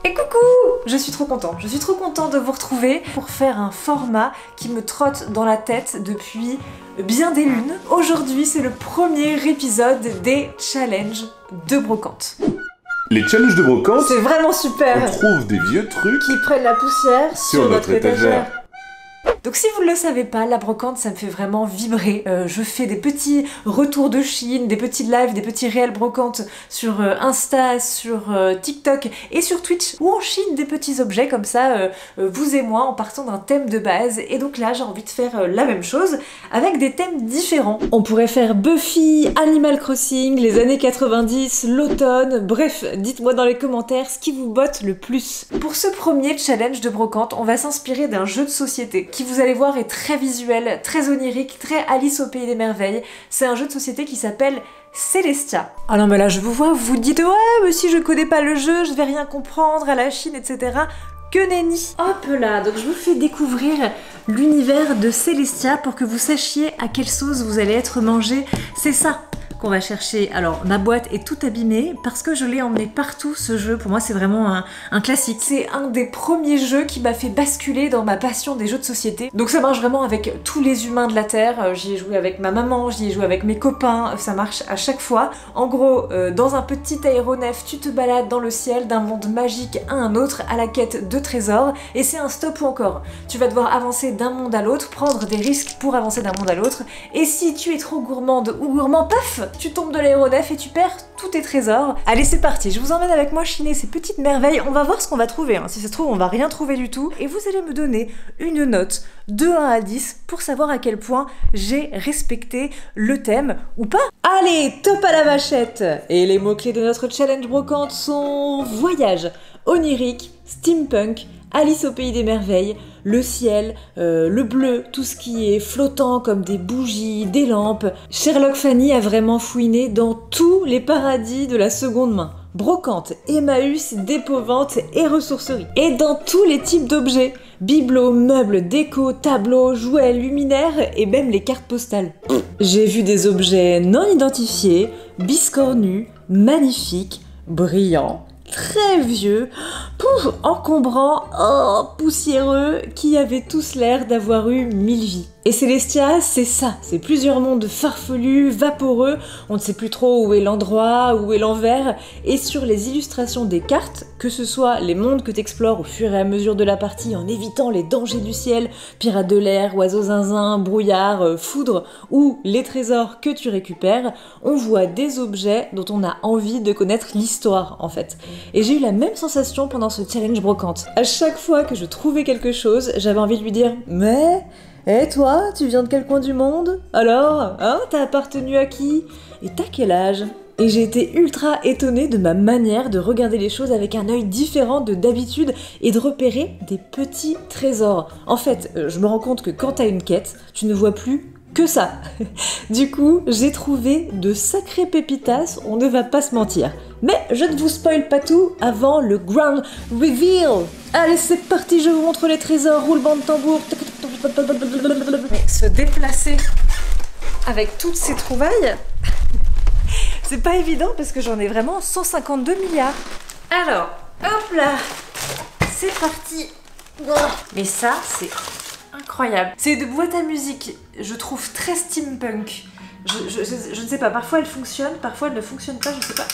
Et coucou! Je suis trop contente de vous retrouver pour faire un format qui me trotte dans la tête depuis bien des lunes. Aujourd'hui, c'est le premier épisode des challenges de brocante. Les challenges de brocante, c'est vraiment super! On trouve des vieux trucs qui prennent la poussière sur notre étagère. Donc si vous ne le savez pas, la brocante ça me fait vraiment vibrer. Je fais des petits retours de Chine, des petits lives, des petits réels brocantes sur Insta, sur TikTok et sur Twitch où on chine des petits objets comme ça, vous et moi, en partant d'un thème de base. Et donc là j'ai envie de faire la même chose avec des thèmes différents. On pourrait faire Buffy, Animal Crossing, les années 90, l'automne, bref, dites-moi dans les commentaires ce qui vous botte le plus. Pour ce premier challenge de brocante, on va s'inspirer d'un jeu de société qui, vous allez voir, est très visuel, très onirique, très Alice au pays des merveilles. C'est un jeu de société qui s'appelle Celestia. Ah non mais là je vous vois, vous vous dites ouais mais si je connais pas le jeu, je vais rien comprendre à la Chine, etc. Que nenni. Hop là, donc je vous fais découvrir l'univers de Celestia pour que vous sachiez à quelle sauce vous allez être mangé. C'est ça qu'on va chercher. Alors ma boîte est toute abîmée parce que je l'ai emmené partout ce jeu. Pour moi c'est vraiment un classique. C'est un des premiers jeux qui m'a fait basculer dans ma passion des jeux de société. Donc ça marche vraiment avec tous les humains de la Terre. J'y ai joué avec ma maman, j'y ai joué avec mes copains, ça marche à chaque fois. En gros, dans un petit aéronef, tu te balades dans le ciel d'un monde magique à un autre à la quête de trésors et c'est un stop ou encore. Tu vas devoir avancer d'un monde à l'autre, prendre des risques pour avancer d'un monde à l'autre et si tu es trop gourmande ou gourmand, paf, tu tombes de l'aéronef et tu perds tous tes trésors. Allez c'est parti, je vous emmène avec moi chiner ces petites merveilles, on va voir ce qu'on va trouver, hein. Si ça se trouve on va rien trouver du tout et vous allez me donner une note de 1 à 10 pour savoir à quel point j'ai respecté le thème ou pas. Allez, top à la vachette. Et les mots-clés de notre challenge brocante sont voyage, onirique, steampunk, Alice au pays des merveilles, le ciel, le bleu, tout ce qui est flottant comme des bougies, des lampes. Sherlock Fanny a vraiment fouiné dans tous les paradis de la seconde main. Brocante, Emmaüs, dépôt-vente et ressourcerie. Et dans tous les types d'objets. Bibelots, meubles, déco, tableaux, jouets, luminaires et même les cartes postales. J'ai vu des objets non identifiés, biscornus, magnifiques, brillants, très vieux, pouf, encombrants, oh, poussiéreux, qui avaient tous l'air d'avoir eu 1000 vies. Et Celestia, c'est ça, c'est plusieurs mondes farfelus, vaporeux, on ne sait plus trop où est l'endroit, où est l'envers, et sur les illustrations des cartes, que ce soit les mondes que t'explores au fur et à mesure de la partie en évitant les dangers du ciel, pirates de l'air, oiseaux zinzin, brouillard, foudre, ou les trésors que tu récupères, on voit des objets dont on a envie de connaître l'histoire en fait. Et j'ai eu la même sensation pendant ce challenge brocante. À chaque fois que je trouvais quelque chose, j'avais envie de lui dire « Mais... et toi, tu viens de quel coin du monde? Alors, hein, t'as appartenu à qui? Et t'as quel âge ?» Et j'ai été ultra étonnée de ma manière de regarder les choses avec un œil différent de d'habitude et de repérer des petits trésors. En fait, je me rends compte que quand t'as une quête, tu ne vois plus que ça. Du coup, j'ai trouvé de sacrées pépitas, on ne va pas se mentir. Mais je ne vous spoil pas tout avant le grand reveal. Allez, c'est parti, je vous montre les trésors, roulement de tambour. Se déplacer avec toutes ces trouvailles, c'est pas évident parce que j'en ai vraiment 152 milliards. Alors, hop là, c'est parti. Mais ça, c'est incroyable. C'est de boîte à musique, je trouve très steampunk. Je ne sais pas, parfois elle fonctionne, parfois elle ne fonctionne pas, je sais pas.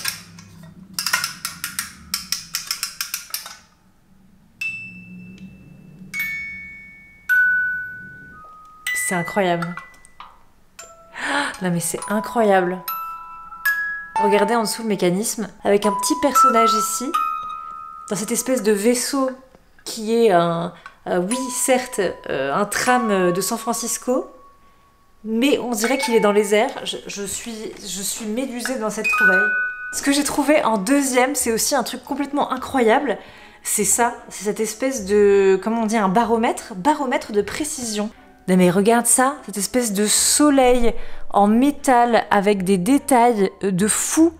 C'est incroyable. Non mais c'est incroyable. Regardez en dessous le mécanisme, avec un petit personnage ici, dans cette espèce de vaisseau qui est oui certes, un tram de San Francisco, mais on dirait qu'il est dans les airs. Je suis médusée dans cette trouvaille. Ce que j'ai trouvé en deuxième, c'est aussi un truc complètement incroyable. C'est ça, c'est cette espèce de, comment on dit, un baromètre de précision. Non mais regarde ça, cette espèce de soleil en métal avec des détails de fou.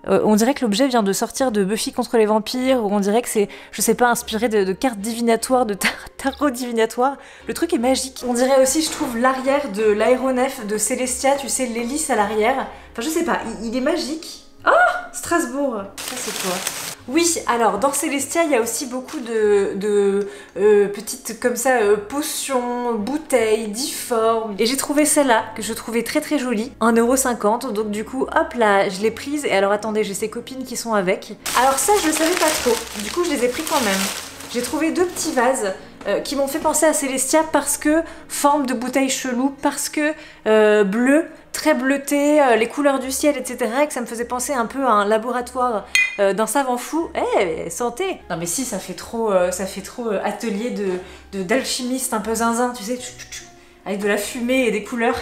On dirait que l'objet vient de sortir de Buffy contre les vampires, ou on dirait que c'est, je sais pas, inspiré de cartes divinatoires, de tarot divinatoire. Le truc est magique. On dirait aussi, je trouve, l'arrière de l'aéronef de Celestia, tu sais, l'hélice à l'arrière. Enfin, je sais pas, il est magique. Oh, Strasbourg. Ça, c'est quoi? Oui, alors dans Celestia, il y a aussi beaucoup de petites comme ça potions, bouteilles, difformes. Et j'ai trouvé celle-là que je trouvais très très jolie, 1,50 €. Donc du coup, hop là, je l'ai prise. Et alors attendez, j'ai ses copines qui sont avec. Alors ça, je le savais pas trop. Du coup, je les ai pris quand même. J'ai trouvé 2 petits vases qui m'ont fait penser à Celestia parce que forme de bouteille chelou, parce que bleu, très bleuté, les couleurs du ciel, etc. Et que ça me faisait penser un peu à un laboratoire d'un savant fou. Eh, santé! Non mais si, ça fait trop atelier d'alchimiste un peu zinzin, tu sais, avec de la fumée et des couleurs.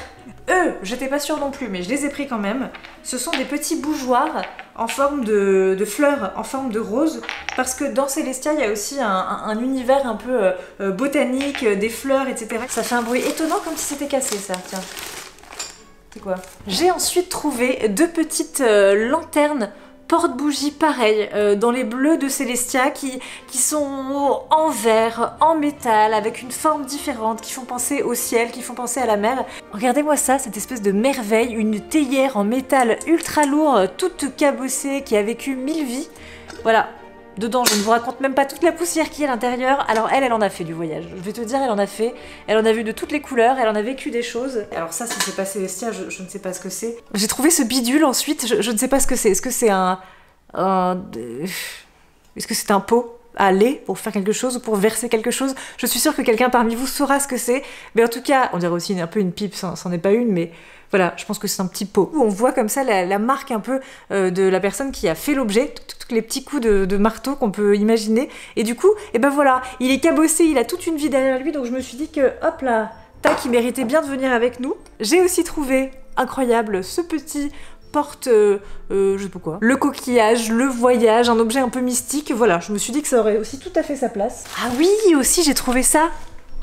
J'étais pas sûre non plus, mais je les ai pris quand même. Ce sont des petits bougeoirs en forme de fleurs, en forme de rose, parce que dans Celestia, il y a aussi un univers un peu botanique, des fleurs, etc. Ça fait un bruit étonnant comme si c'était cassé, ça, tiens. C'est quoi? J'ai ensuite trouvé 2 petites lanternes porte-bougies pareil, dans les bleus de Celestia qui sont en verre, en métal, avec une forme différente, qui font penser au ciel, qui font penser à la mer. Regardez-moi ça, cette espèce de merveille, une théière en métal ultra lourd, toute cabossée, qui a vécu 1000 vies. Voilà. Dedans, je ne vous raconte même pas toute la poussière qui est à l'intérieur. Alors elle en a fait du voyage. Je vais te dire, elle en a fait. Elle en a vu de toutes les couleurs, elle en a vécu des choses. Alors ça, si c'est pas Celestia, je ne sais pas ce que c'est. J'ai trouvé ce bidule ensuite, je ne sais pas ce que c'est. Est-ce que c'est est-ce que c'est un pot à lait pour faire quelque chose ou pour verser quelque chose? Je suis sûre que quelqu'un parmi vous saura ce que c'est. Mais en tout cas, on dirait aussi un peu une pipe, c'en est pas une, mais... Voilà, je pense que c'est un petit pot. On voit comme ça la marque un peu de la personne qui a fait l'objet, tous les petits coups de marteau qu'on peut imaginer. Et du coup, et ben voilà, il est cabossé, il a toute une vie derrière lui, donc je me suis dit que, hop là, tac, il méritait bien de venir avec nous. J'ai aussi trouvé, incroyable, ce petit porte, je sais pas quoi, le coquillage, le voyage, un objet un peu mystique. Voilà, je me suis dit que ça aurait aussi tout à fait sa place. Ah oui, aussi j'ai trouvé ça.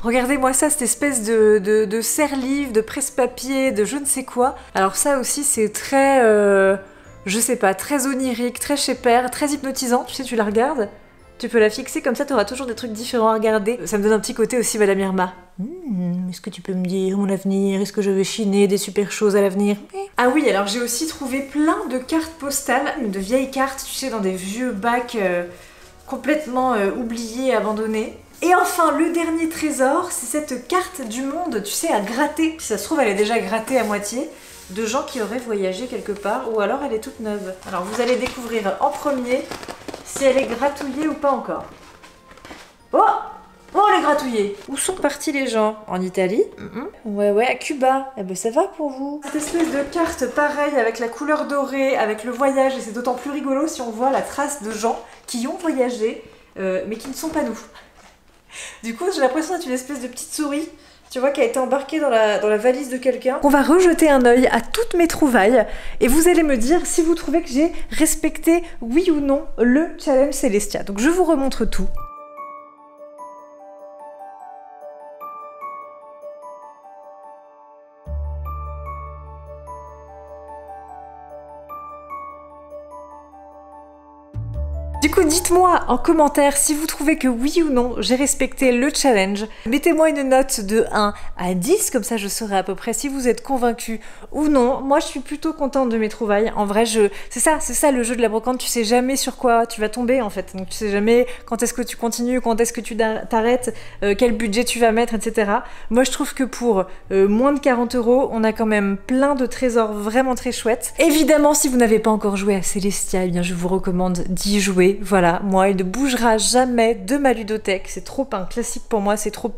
Regardez-moi ça, cette espèce de serre-livre, de presse-papier, de je ne sais quoi. Alors ça aussi, c'est très, je sais pas, très onirique, très chez Père, très hypnotisant. Tu sais, tu la regardes, tu peux la fixer, comme ça, tu auras toujours des trucs différents à regarder. Ça me donne un petit côté aussi Madame Irma. Est-ce que tu peux me dire mon avenir? Est-ce que je vais chiner des super choses à l'avenir? Ah oui, alors j'ai aussi trouvé plein de cartes postales, de vieilles cartes, tu sais, dans des vieux bacs complètement oubliés, abandonnés. Et enfin, le dernier trésor, c'est cette carte du monde, tu sais, à gratter. Si ça se trouve, elle est déjà grattée à moitié, de gens qui auraient voyagé quelque part, ou alors elle est toute neuve. Alors vous allez découvrir en premier si elle est gratouillée ou pas encore. Oh! Oh, elle est gratouillée! Où sont partis les gens? En Italie? Ouais, à Cuba. Eh ben ça va pour vous. Cette espèce de carte pareille, avec la couleur dorée, avec le voyage, et c'est d'autant plus rigolo si on voit la trace de gens qui ont voyagé, mais qui ne sont pas nous. Du coup, j'ai l'impression d'être une espèce de petite souris, tu vois, qui a été embarquée dans la valise de quelqu'un. On va rejeter un œil à toutes mes trouvailles et vous allez me dire si vous trouvez que j'ai respecté, oui ou non, le challenge Celestia. Donc je vous remontre tout. Du coup, dites-moi en commentaire si vous trouvez que oui ou non, j'ai respecté le challenge. Mettez-moi une note de 1 à 10, comme ça je saurai à peu près si vous êtes convaincu ou non. Moi, je suis plutôt contente de mes trouvailles. En vrai, c'est ça le jeu de la brocante, tu sais jamais sur quoi tu vas tomber en fait. Donc tu sais jamais quand est-ce que tu continues, quand est-ce que tu t'arrêtes, quel budget tu vas mettre, etc. Moi, je trouve que pour moins de 40 €, on a quand même plein de trésors vraiment très chouettes. Évidemment, si vous n'avez pas encore joué à Celestia, eh bien je vous recommande d'y jouer. Voilà, moi il ne bougera jamais de ma ludothèque, c'est trop un classique pour moi, c'est trop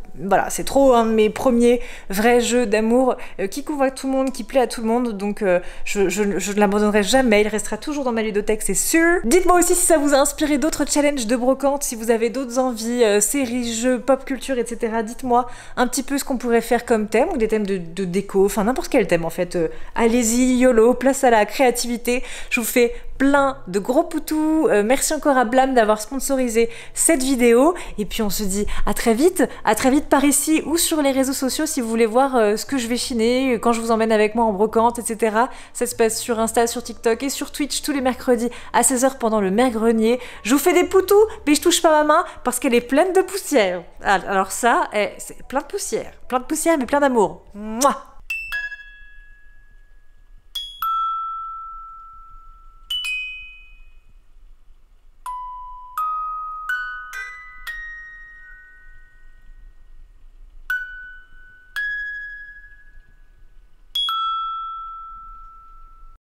un de mes premiers vrais jeux d'amour qui convainc tout le monde, qui plaît à tout le monde, donc je ne l'abandonnerai jamais, il restera toujours dans ma ludothèque, c'est sûr. Dites-moi aussi si ça vous a inspiré d'autres challenges de brocante, si vous avez d'autres envies, séries, jeux, pop culture, etc. Dites-moi un petit peu ce qu'on pourrait faire comme thème, ou des thèmes de déco, enfin n'importe quel thème en fait. Allez-y, YOLO, place à la créativité, je vous fais plein de gros poutous, merci encore à Blam d'avoir sponsorisé cette vidéo, et puis on se dit à très vite par ici ou sur les réseaux sociaux si vous voulez voir ce que je vais chiner quand je vous emmène avec moi en brocante, etc. Ça se passe sur Insta, sur TikTok et sur Twitch tous les mercredis à 16 h pendant le Mergrenier. Je vous fais des poutous, mais je touche pas ma main parce qu'elle est pleine de poussière. Alors ça, c'est plein de poussière mais plein d'amour. Mouah.